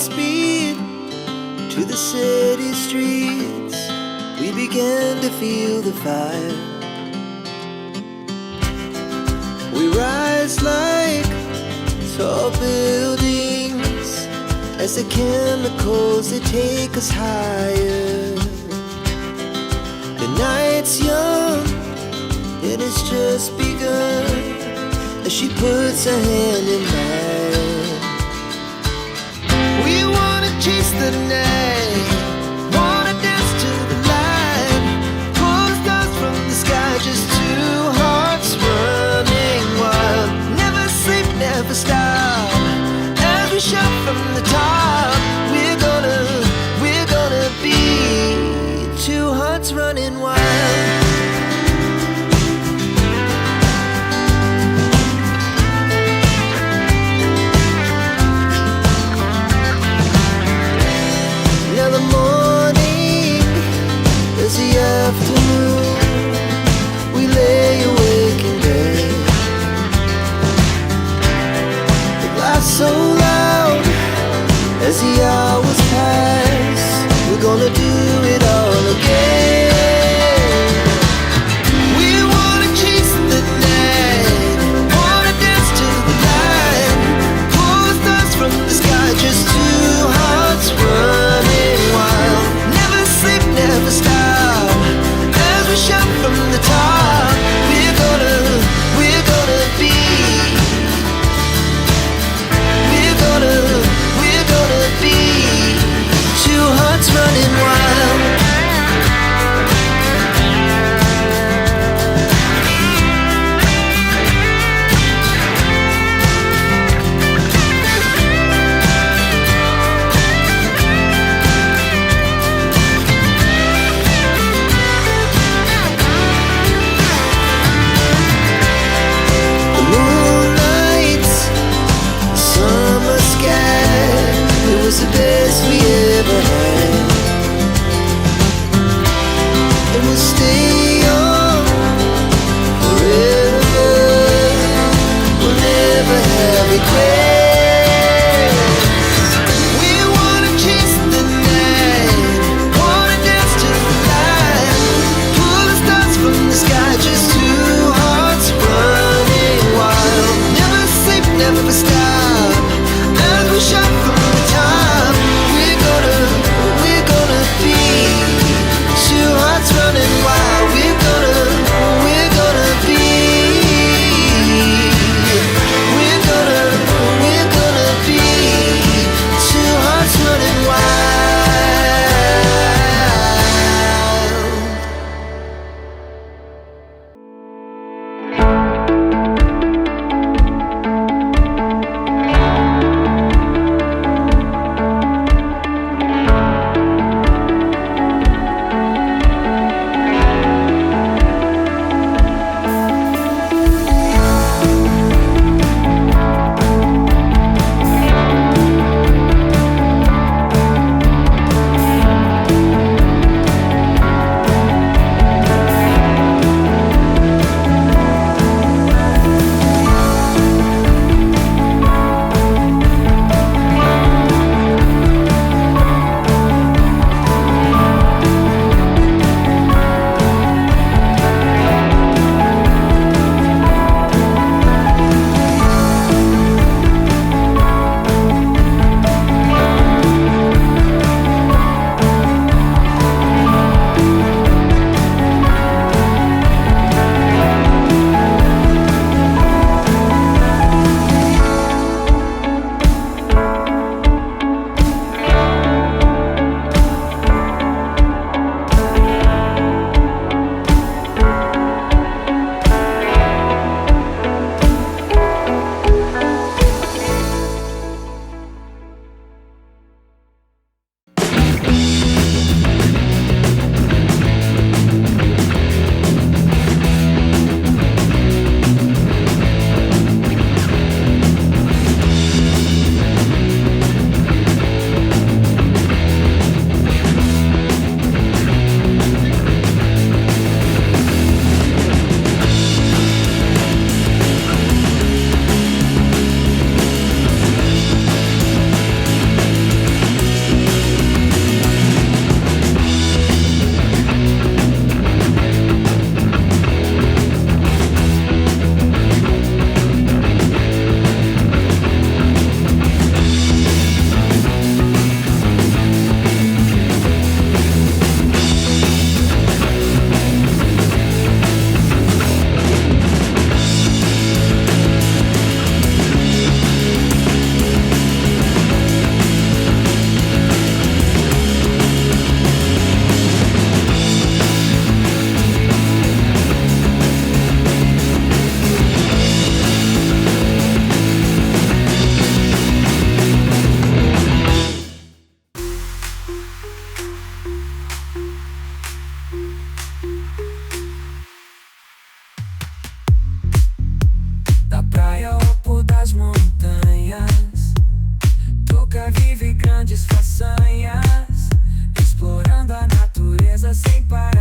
speed to the city streets. We began to feel the fire. We rise like tall buildings as the chemicals, they take us higher. The night's young, it has just begun as she puts her hand in mine. We wanna chase the night, wanna dance to the light, pull stars from the sky, just two hearts running wild. Never sleep, never stop, as we shout from the top. We're gonna be two hearts running wild. Afternoon, we lay awake in bed. The glass so loud as the hours pass. We're gonna do it all again. grandes façanhas, explorando a natureza sem parar.